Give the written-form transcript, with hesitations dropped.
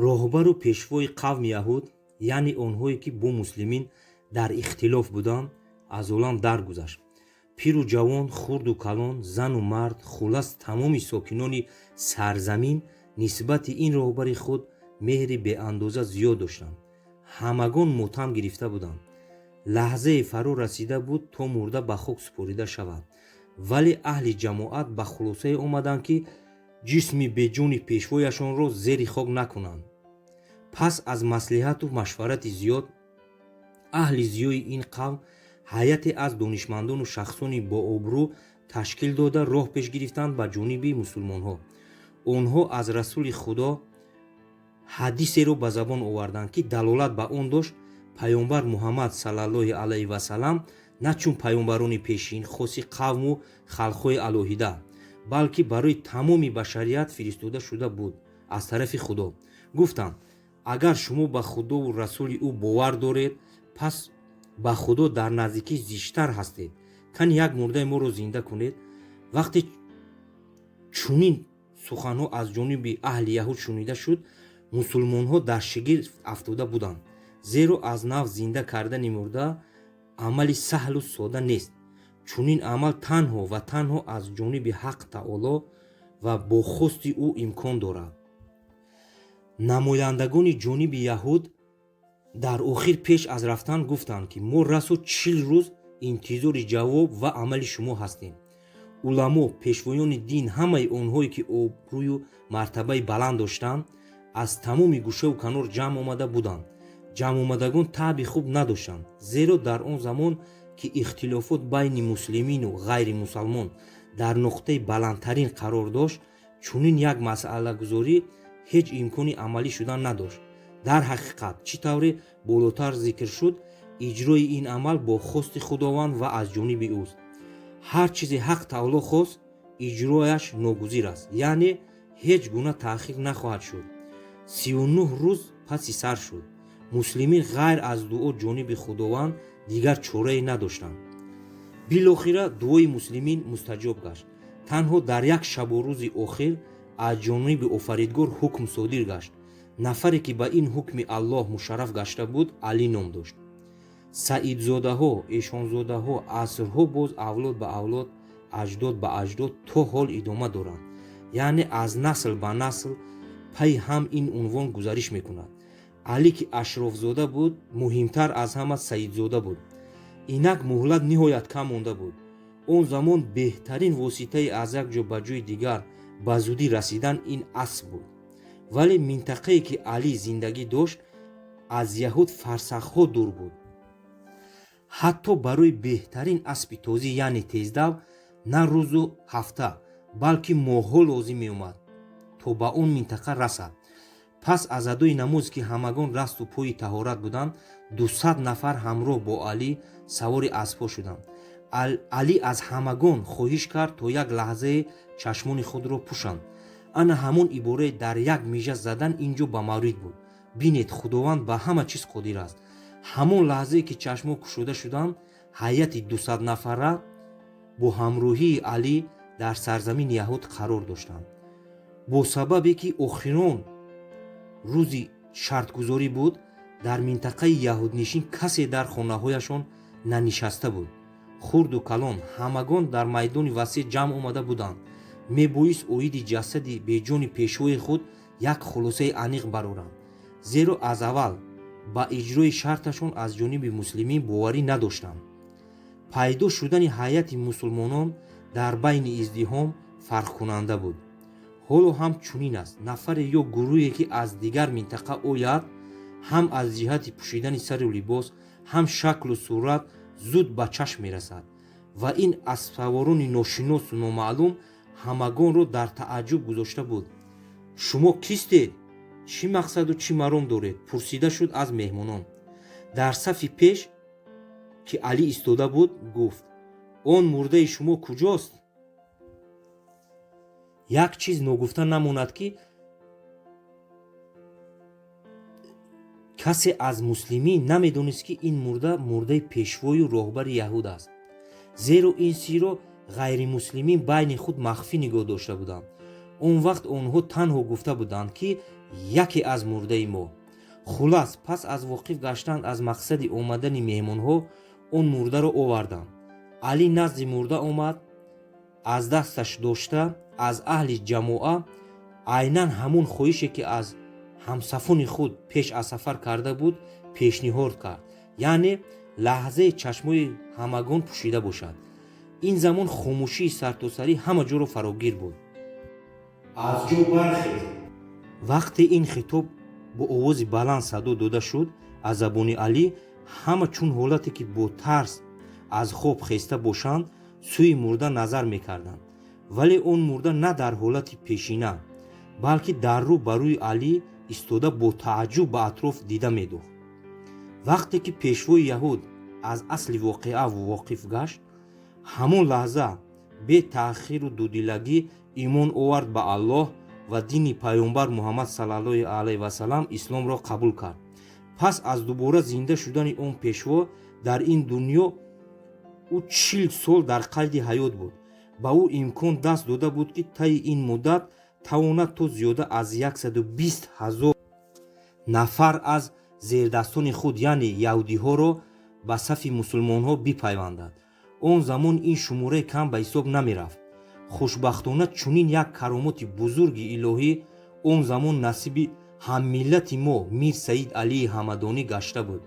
роҳбару пешвои қавми яҳуд, яъне онҳое ки бо муслимин дар ихтилоф буданд, аз олам даргузашт. пиру ҷавон, хурду калон, зану мард, хулас тамоми сокинони сарзамин нисбати ин роҳбари худ меҳри беандоза зиёд доштанд. ҳамагон мотам гирифта буданд. лаҳзае фаро расида буд, то мурда ба хок супорида шавад. вале аҳли ҷамоат ба хулосае омаданд, ки ҷисми беҷони пешвояшонро зери хок накунанд. пас аз маслиҳату машварати зиёд, аҳли зиёи ин қавм ҳайате аз донишмандону шахсони бообрӯ ташкил дода роҳ пеш гирифтанд ба ҷониби мусулмонҳо. онҳо аз расули худо ҳадисеро ба забон оварданд, ки далолат ба он дошт паёмбар муҳаммад саллаллоҳу алайҳи васалам на чун паёмбарони пешин хоси қавму халқҳои алоҳида, балки барои тамоми башарият фиристода шуда буд аз тарафи худо. гуфтанд: агар шумо ба худову расули ӯ бовар доред, пас ба худо дар наздикӣ зиштар ҳастед. кани як мурдаи моро зинда кунед. вақте чунин суханҳо аз ҷониби аҳли яҳуд шунида шуд, мусулмонҳо дар шигифт афтода буданд, зеро аз нав зинда кардани мурда амали саҳлу сода нест. чунин амал танҳо ва танҳо аз ҷониби ҳақ таоло ва бо хости ӯ имкон дорад. намояндагони ҷониби яҳуд дар охир пеш аз рафтан гуфтанд, ки мо расо 40 рӯз интизори ҷавоб ва амали шумо ҳастем. уламо, пешвоёни дин, ҳамаи онҳое ки обрӯю мартабаи баланд доштанд, аз тамоми гӯшаву канор ҷамъ омада буданд. ҷамъомадагон таъби хуб надоштанд, зеро дар он замон ки ихтилофот байни муслимину ғайри мусалмон дар нуқтаи баландтарин қарор дошт, чунин як масъалагузорӣ ҳеҷ имкони амалӣ шудан надошт. дар ҳақиқат, чӣ тавре болотар зикр шуд, иҷрои ин амал бо хости худованд ва аз ҷониби ӯст. ҳар чизе ҳақ таоло хост, иҷрояш ногузир аст, яъне ҳеҷ гуна таъхир нахоҳад шуд. 39 рӯз паси сар шуд. муслимин ғайр аз дуо ҷониби худованд дигар чорае надоштанд. билохира дуои муслимин мустаҷоб гашт. танҳо дар як шабу рӯзи охир аз ҷониби офаридгор ҳукм содир гашт. нафаре ки ба ин ҳукми аллоҳ мушарраф гашта буд, Алӣ ном дошт. саидзодаҳо, эшонзодаҳо асрҳо боз авлод ба авлод, аҷдод ба аҷдод то ҳол идома доранд, яъне аз насл ба насл пай ҳам ин унвон гузариш мекунад. алӣ ки ашрофзода буд, муҳимтар аз ҳама саидзода буд. инак муҳлат ниҳоят кам монда буд. он замон беҳтарин воситаи аз як ҷо ба ҷои дигар ба зудӣ расидан ин асп буд. вале минтақае ки Алӣ зиндагӣ дошт, аз яҳуд фарсахҳо дур буд. ҳатто барои беҳтарин аспи тозӣ, яъне тездав, на рӯзу ҳафта, балки моҳҳо лозим меомад, то ба он минтақа расад. пас аз адои намоз, ки ҳамагон расту пои таҳорат буданд, 200 нафар ҳамроҳ бо Алӣ савори аспҳо шуданд. Алӣ аз ҳамагон хоҳиш кард, то як лаҳзае чашмони худро пӯшанд. ана ҳамон ибораи дар як межа задан инҷо ба маврид буд. бинед, худованд ба ҳама чиз қодир аст. ҳамон лаҳзае ки чашмо кушода шуданд, ҳайати 200 нафара бо ҳамроҳии Алӣ дар сарзамини яҳуд қарор доштанд. бо сабабе ки охирон рӯзи шартгузорӣ буд, дар минтақаи яҳуднишин касе дар хонаҳояшон нанишаста буд. хурду калон ҳамагон дар майдони васеъ ҷамъ омада буданд. мебоист оиди ҷасади беҷони пешвои худ як хулосаи аниқ бароранд, зеро аз аввал ба иҷрои шарташон аз ҷониби муслимин боварӣ надоштанд. пайдо шудани ҳайати мусулмонон дар байни издиҳом фарқкунанда буд. ҳоло ҳам чунин аст. нафаре ё гурӯҳе ки аз дигар минтақа ояд, ҳам аз ҷиҳати пӯшидани сару либос, ҳам шаклу сурат зуд ба чашм мерасад ва ин аспсаворони ношиносу номаълум ҳамагонро дар тааҷҷуб гузошта буд. шумо кистед? чӣ мақсаду чӣ маром доред? пурсида шуд аз меҳмонон. дар сафи пеш ки Алӣ истода буд, гуфт: он мурдаи шумо куҷост? як чиз ногуфта намонад, ки касе аз муслимин намедонист, ки ин мурда мурдаи пешвою роҳбари яҳуд аст. зеро ин сирро ғайримуслимин байни худ махфӣ нигоҳ дошта буданд. он вақт онҳо танҳо гуфта буданд ки яке аз мурдаи мо. хулас пас аз воқиф гаштан аз мақсади омадани меҳмонҳо он мурдаро оварданд. алӣ назди мурда омад, аз дасташ дошта аз аҳли ҷамоа айнан ҳамон хоҳише ки аз ҳамсафони худ пеш аз сафар карда буд пешниҳод кард, яъне лаҳзаи чашмои ҳамагон пӯшида бошад. ин замон хомӯшии сартосарӣ ҳама ҷоро фарогир буд. аз ҷо бархез. вақте ин хитоб бо овози баланд садо дода шуд аз забони алӣ, ҳама чун ҳолате ки бо тарс аз хоб хеста бошанд сӯи мурда назар мекарданд, вале он мурда на дар ҳолати пешина, балки дар рӯ ба рӯи алӣ истода бо тааҷҷуб ба атроф дида медохт. вақте ки пешвои яҳуд аз асли воқеа воқиф гашт, ҳамон лаҳза бе таъхиру дудилагӣ имон овард ба Аллоҳ ва дини пайғомбар Муҳаммад саллаллоҳу алайҳи ва саллам исломро қабул кард. пас аз дубора зинда шудани он пешво дар ин дунё ӯ 40 сол дар қайди ҳаёт буд. ба ӯ имкон даст дода буд ки таи ин муддат тавонад то зиёда аз 120,000 нафар аз зердастони худ яъне яҳудиҳоро ба сафи мусулмонҳо бипайвандад. он замон ин шумораи кам ба ҳисоб намерафт. хушбахтона чунин як каромоти бузурги илоҳӣ он замон насиби ҳаммиллати мо Мир Саид Алии Ҳамадонӣ гашта буд.